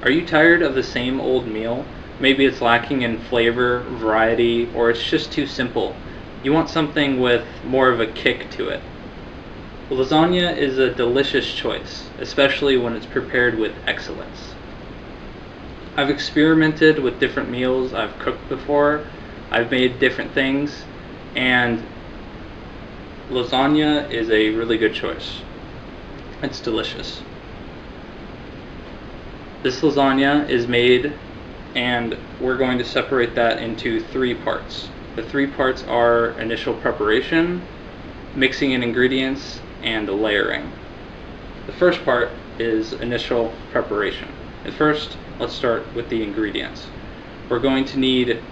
Are you tired of the same old meal? Maybe it's lacking in flavor, variety, or it's just too simple. You want something with more of a kick to it. Lasagna is a delicious choice, especially when it's prepared with excellence. I've experimented with different meals I've cooked before, I've made different things, and lasagna is a really good choice. It's delicious. This lasagna is made, and we're going to separate that into 3 parts. The 3 parts are initial preparation, mixing in ingredients, and layering. The first part is initial preparation. At first, let's start with the ingredients. We're going to need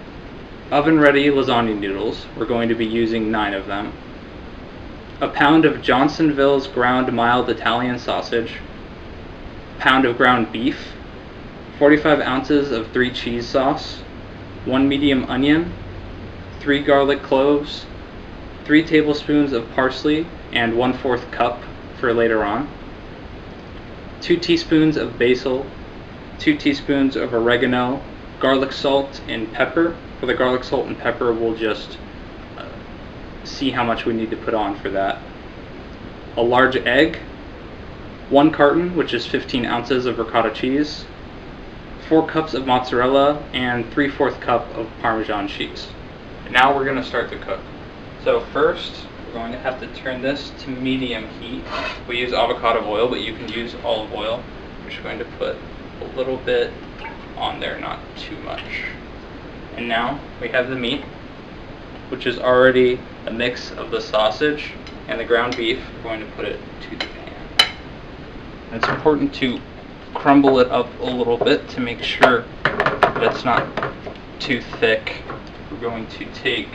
oven-ready lasagna noodles. We're going to be using 9 of them. A pound of Johnsonville's ground mild Italian sausage, a pound of ground beef, 45 ounces of 3 cheese sauce, 1 medium onion, 3 garlic cloves, 3 tablespoons of parsley and 1/4 cup for later on, 2 teaspoons of basil, 2 teaspoons of oregano, garlic salt and pepper. For the garlic salt and pepper, we'll just see how much we need to put on for that. A large egg, 1 carton, which is 15 ounces of ricotta cheese, 4 cups of mozzarella, and 3/4 cup of Parmesan cheese. Now we're going to start to cook. So first, we're going to have to turn this to medium heat. We use avocado oil, but you can use olive oil. We're just going to put a little bit on there, not too much. And now we have the meat, which is already a mix of the sausage and the ground beef. We're going to put it to the pan. And it's important to crumble it up a little bit to make sure that it's not too thick. We're going to take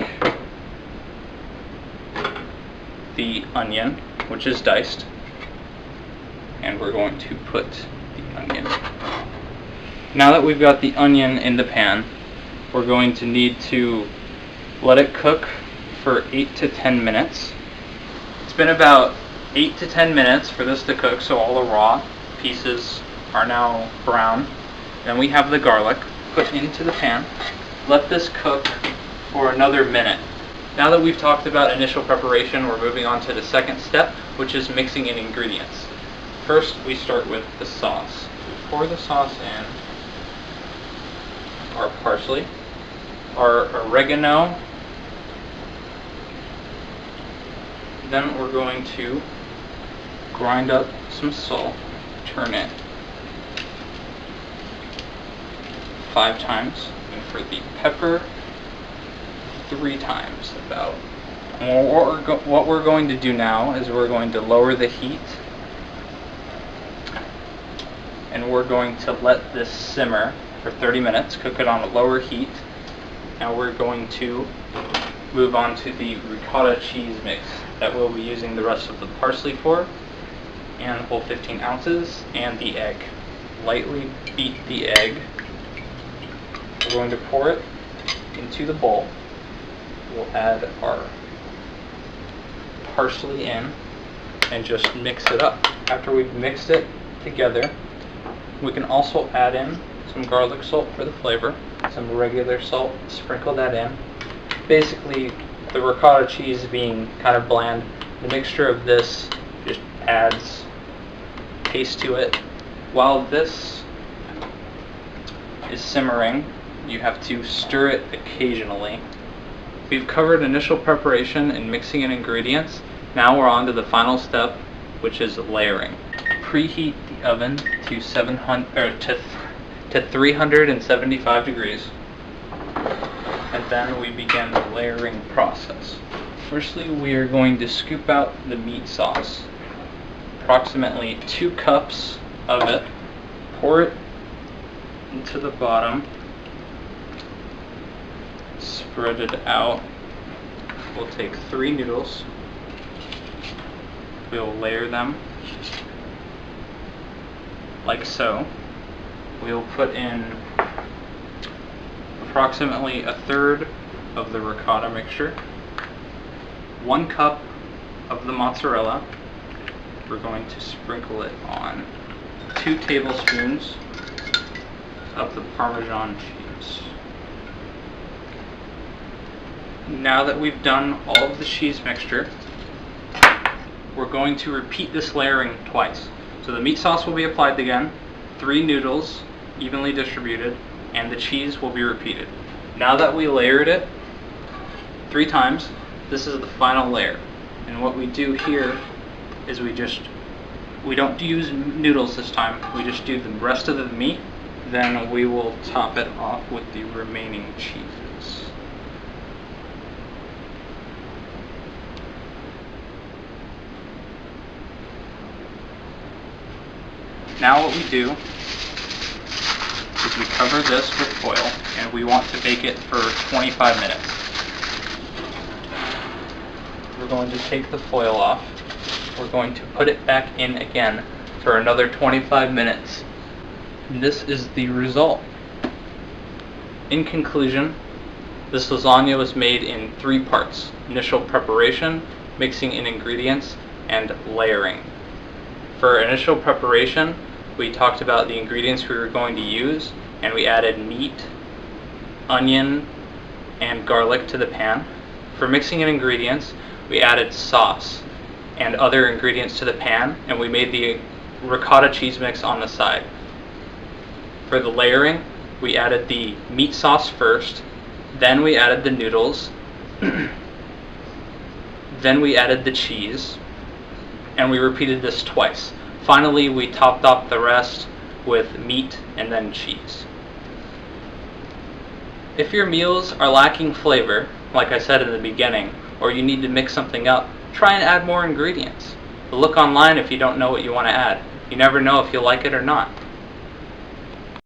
the onion, which is diced, and we're going to put the onion. Now that we've got the onion in the pan, we're going to need to let it cook for 8 to 10 minutes. It's been about 8 to 10 minutes for this to cook, so all the raw pieces are now brown. Then we have the garlic put into the pan. Let this cook for another minute. Now that we've talked about initial preparation, we're moving on to the second step, which is mixing in ingredients. First, we start with the sauce. We pour the sauce in our parsley, our oregano. Then we're going to grind up some salt, turn it 5 times, and for the pepper, 3 times about. And what we're going to do now is we're going to lower the heat, and we're going to let this simmer for 30 minutes, cook it on a lower heat. Now we're going to move on to the ricotta cheese mix that we'll be using the rest of the parsley for, and the whole 15 ounces, and the egg. Lightly beat the egg. We're going to pour it into the bowl. We'll add our parsley in and just mix it up. After we've mixed it together, we can also add in some garlic salt for the flavor, some regular salt, sprinkle that in. Basically, the ricotta cheese being kind of bland, the mixture of this just adds taste to it. While this is simmering, you have to stir it occasionally. We've covered initial preparation and mixing in ingredients. Now we're on to the final step, which is layering. Preheat the oven to 375 degrees, and then we begin the layering process. Firstly, we are going to scoop out the meat sauce, approximately 2 cups of it, pour it into the bottom, spread it out. We'll take 3 noodles, we'll layer them like so. We'll put in approximately 1/3 of the ricotta mixture, 1 cup of the mozzarella. We're going to sprinkle it on, 2 tablespoons of the Parmesan cheese. Now that we've done all of the cheese mixture, we're going to repeat this layering twice. So the meat sauce will be applied again, 3 noodles evenly distributed, and the cheese will be repeated. Now that we layered it 3 times, this is the final layer. And what we do here is we don't use noodles this time, we just do the rest of the meat, then we will top it off with the remaining cheeses. Now what we do is we cover this with foil, and we want to bake it for 25 minutes. We're going to take the foil off. We're going to put it back in again for another 25 minutes. And this is the result. In conclusion, this lasagna was made in 3 parts: initial preparation, mixing in ingredients, and layering. For initial preparation, we talked about the ingredients we were going to use, and we added meat, onion, and garlic to the pan. For mixing in ingredients, we added sauce and other ingredients to the pan, and we made the ricotta cheese mix on the side. For the layering, we added the meat sauce first, then we added the noodles, then we added the cheese, and we repeated this twice. Finally, we topped off the rest with meat and then cheese. If your meals are lacking flavor, like I said in the beginning, or you need to mix something up, try and add more ingredients. But look online if you don't know what you want to add. You never know if you'll like it or not.